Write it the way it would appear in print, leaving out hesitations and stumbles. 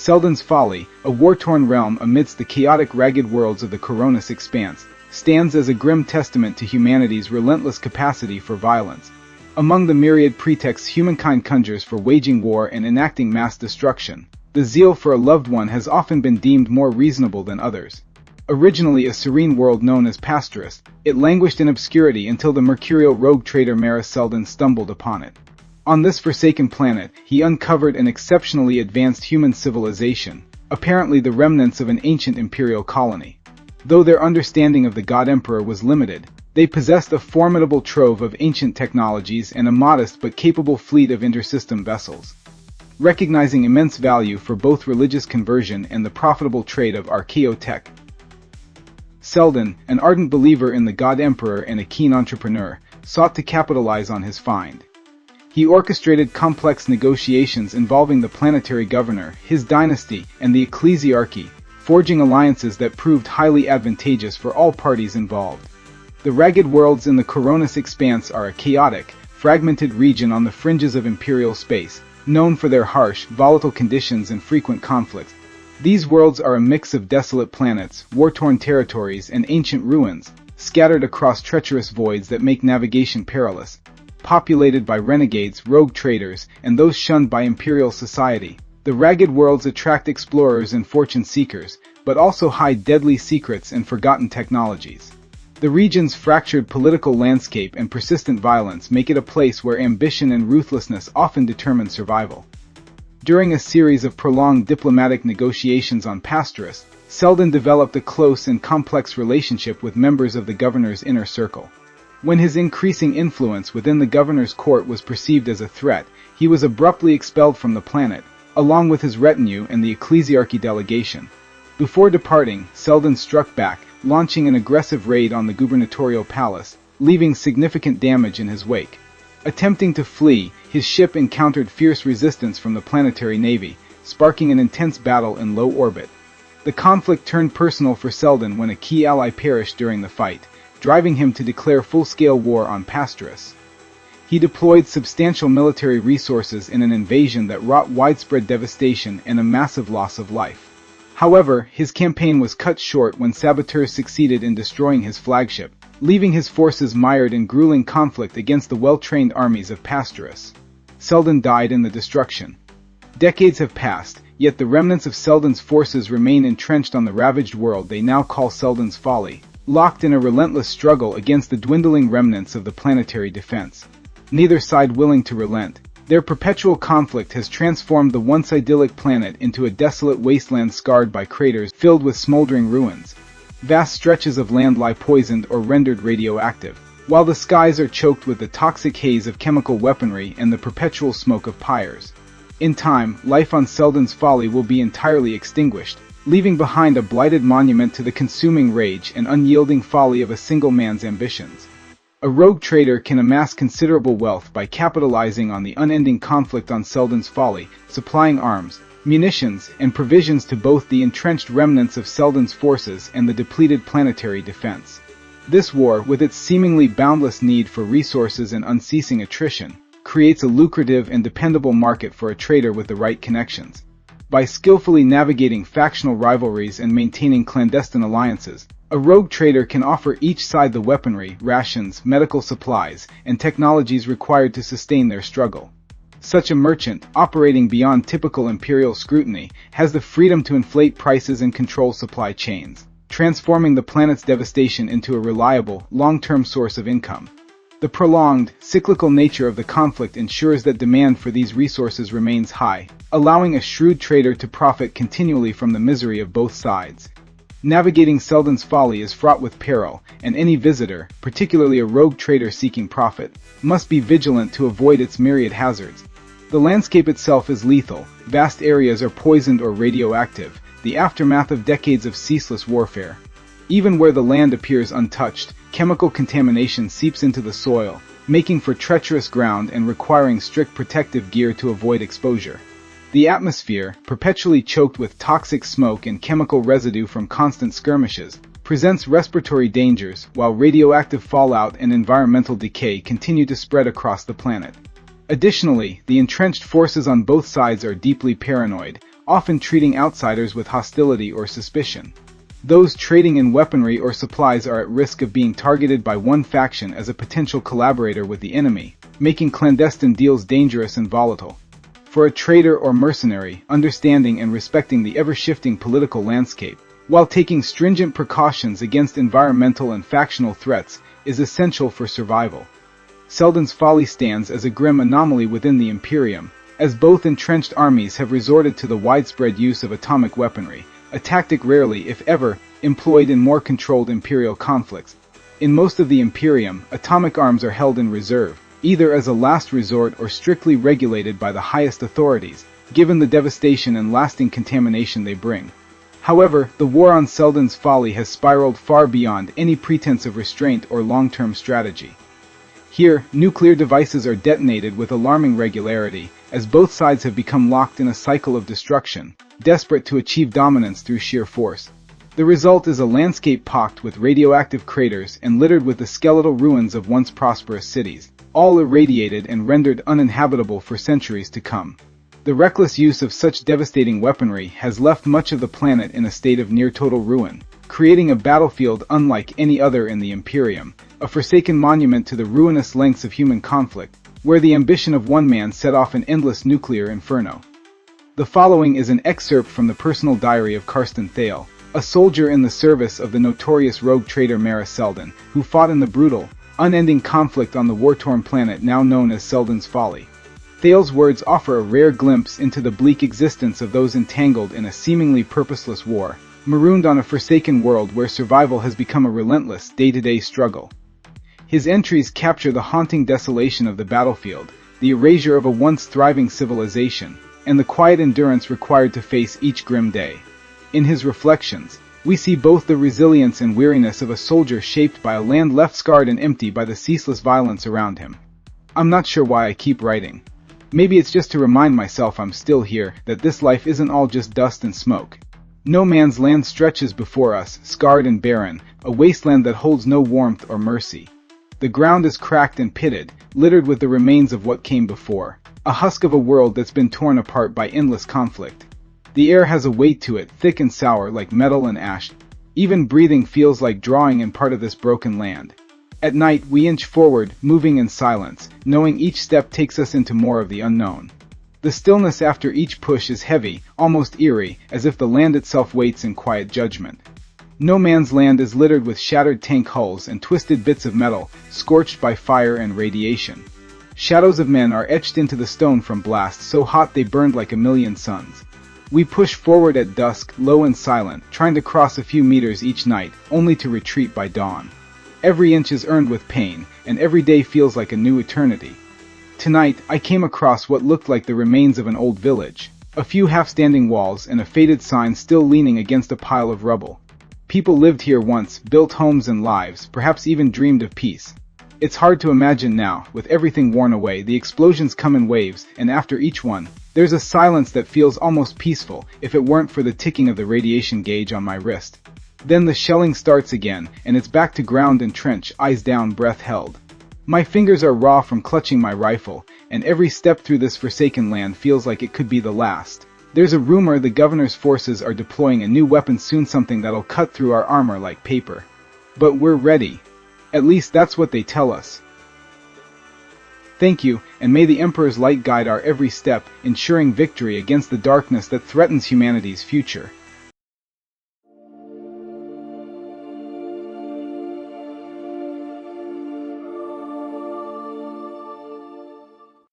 Seldon's Folly, a war-torn realm amidst the chaotic, ragged worlds of the Koronus Expanse, stands as a grim testament to humanity's relentless capacity for violence. Among the myriad pretexts humankind conjures for waging war and enacting mass destruction, the zeal for a loved one has often been deemed more reasonable than others. Originally a serene world known as Pastorus, it languished in obscurity until the mercurial rogue trader Seldon stumbled upon it. On this forsaken planet, he uncovered an exceptionally advanced human civilization, apparently the remnants of an ancient imperial colony. Though their understanding of the God Emperor was limited, they possessed a formidable trove of ancient technologies and a modest but capable fleet of intersystem vessels. Recognizing immense value for both religious conversion and the profitable trade of archaeotech, Seldon, an ardent believer in the God Emperor and a keen entrepreneur, sought to capitalize on his find. He orchestrated complex negotiations involving the planetary governor, his dynasty, and the ecclesiarchy, forging alliances that proved highly advantageous for all parties involved. The ragged worlds in the Koronus Expanse are a chaotic, fragmented region on the fringes of imperial space, known for their harsh, volatile conditions and frequent conflicts. These worlds are a mix of desolate planets, war-torn territories, and ancient ruins, scattered across treacherous voids that make navigation perilous. Populated by renegades, rogue traders, and those shunned by imperial society, the ragged worlds attract explorers and fortune seekers, but also hide deadly secrets and forgotten technologies. The region's fractured political landscape and persistent violence make it a place where ambition and ruthlessness often determine survival. During a series of prolonged diplomatic negotiations on Pastorus, Seldon developed a close and complex relationship with members of the governor's inner circle. When his increasing influence within the governor's court was perceived as a threat, he was abruptly expelled from the planet, along with his retinue and the ecclesiarchy delegation. Before departing, Seldon struck back, launching an aggressive raid on the gubernatorial palace, leaving significant damage in his wake. Attempting to flee, his ship encountered fierce resistance from the planetary navy, sparking an intense battle in low orbit. The conflict turned personal for Seldon when a key ally perished during the fight, driving him to declare full-scale war on Pastorus. He deployed substantial military resources in an invasion that wrought widespread devastation and a massive loss of life. However, his campaign was cut short when saboteurs succeeded in destroying his flagship, leaving his forces mired in grueling conflict against the well-trained armies of Pastorus. Seldon died in the destruction. Decades have passed, yet the remnants of Seldon's forces remain entrenched on the ravaged world they now call Seldon's Folly, locked in a relentless struggle against the dwindling remnants of the planetary defense. Neither side willing to relent, their perpetual conflict has transformed the once idyllic planet into a desolate wasteland scarred by craters filled with smoldering ruins. Vast stretches of land lie poisoned or rendered radioactive, while the skies are choked with the toxic haze of chemical weaponry and the perpetual smoke of pyres. In time, life on Seldon's Folly will be entirely extinguished, leaving behind a blighted monument to the consuming rage and unyielding folly of a single man's ambitions. A rogue trader can amass considerable wealth by capitalizing on the unending conflict on Seldon's Folly, supplying arms, munitions, and provisions to both the entrenched remnants of Seldon's forces and the depleted planetary defense. This war, with its seemingly boundless need for resources and unceasing attrition, creates a lucrative and dependable market for a trader with the right connections. By skillfully navigating factional rivalries and maintaining clandestine alliances, a rogue trader can offer each side the weaponry, rations, medical supplies, and technologies required to sustain their struggle. Such a merchant, operating beyond typical imperial scrutiny, has the freedom to inflate prices and control supply chains, transforming the planet's devastation into a reliable, long-term source of income. The prolonged, cyclical nature of the conflict ensures that demand for these resources remains high, allowing a shrewd trader to profit continually from the misery of both sides. Navigating Seldon's Folly is fraught with peril, and any visitor, particularly a rogue trader seeking profit, must be vigilant to avoid its myriad hazards. The landscape itself is lethal, vast areas are poisoned or radioactive, the aftermath of decades of ceaseless warfare. Even where the land appears untouched, chemical contamination seeps into the soil, making for treacherous ground and requiring strict protective gear to avoid exposure. The atmosphere, perpetually choked with toxic smoke and chemical residue from constant skirmishes, presents respiratory dangers, while radioactive fallout and environmental decay continue to spread across the planet. Additionally, the entrenched forces on both sides are deeply paranoid, often treating outsiders with hostility or suspicion. Those trading in weaponry or supplies are at risk of being targeted by one faction as a potential collaborator with the enemy, making clandestine deals dangerous and volatile. For a trader or mercenary, understanding and respecting the ever-shifting political landscape, while taking stringent precautions against environmental and factional threats, is essential for survival. Seldon's Folly stands as a grim anomaly within the Imperium, as both entrenched armies have resorted to the widespread use of atomic weaponry, a tactic rarely, if ever, employed in more controlled Imperial conflicts. In most of the Imperium, atomic arms are held in reserve, either as a last resort or strictly regulated by the highest authorities, given the devastation and lasting contamination they bring. However, the war on Seldon's Folly has spiraled far beyond any pretense of restraint or long-term strategy. Here, nuclear devices are detonated with alarming regularity, as both sides have become locked in a cycle of destruction, desperate to achieve dominance through sheer force. The result is a landscape pocked with radioactive craters and littered with the skeletal ruins of once prosperous cities, all irradiated and rendered uninhabitable for centuries to come. The reckless use of such devastating weaponry has left much of the planet in a state of near-total ruin, creating a battlefield unlike any other in the Imperium, a forsaken monument to the ruinous lengths of human conflict, where the ambition of one man set off an endless nuclear inferno. The following is an excerpt from the personal diary of Karsten Thale, a soldier in the service of the notorious rogue trader Mara Seldon, who fought in the brutal, unending conflict on the war-torn planet now known as Seldon's Folly. Thale's words offer a rare glimpse into the bleak existence of those entangled in a seemingly purposeless war, marooned on a forsaken world where survival has become a relentless, day-to-day struggle. His entries capture the haunting desolation of the battlefield, the erasure of a once thriving civilization, and the quiet endurance required to face each grim day. In his reflections, we see both the resilience and weariness of a soldier shaped by a land left scarred and empty by the ceaseless violence around him. I'm not sure why I keep writing. Maybe it's just to remind myself I'm still here, that this life isn't all just dust and smoke. No man's land stretches before us, scarred and barren, a wasteland that holds no warmth or mercy. The ground is cracked and pitted, littered with the remains of what came before, a husk of a world that's been torn apart by endless conflict. The air has a weight to it, thick and sour like metal and ash. Even breathing feels like drawing in part of this broken land. At night, we inch forward, moving in silence, knowing each step takes us into more of the unknown. The stillness after each push is heavy, almost eerie, as if the land itself waits in quiet judgment. No man's land is littered with shattered tank hulls and twisted bits of metal, scorched by fire and radiation. Shadows of men are etched into the stone from blasts so hot they burned like a million suns. We push forward at dusk, low and silent, trying to cross a few meters each night, only to retreat by dawn. Every inch is earned with pain, and every day feels like a new eternity. Tonight, I came across what looked like the remains of an old village. A few half-standing walls and a faded sign still leaning against a pile of rubble. People lived here once, built homes and lives, perhaps even dreamed of peace. It's hard to imagine now, with everything worn away. The explosions come in waves, and after each one, there's a silence that feels almost peaceful, if it weren't for the ticking of the radiation gauge on my wrist. Then the shelling starts again, and it's back to ground and trench, eyes down, breath held. My fingers are raw from clutching my rifle, and every step through this forsaken land feels like it could be the last. There's a rumor the governor's forces are deploying a new weapon soon, something that'll cut through our armor like paper. But we're ready. At least that's what they tell us. Thank you, and may the Emperor's light guide our every step, ensuring victory against the darkness that threatens humanity's future.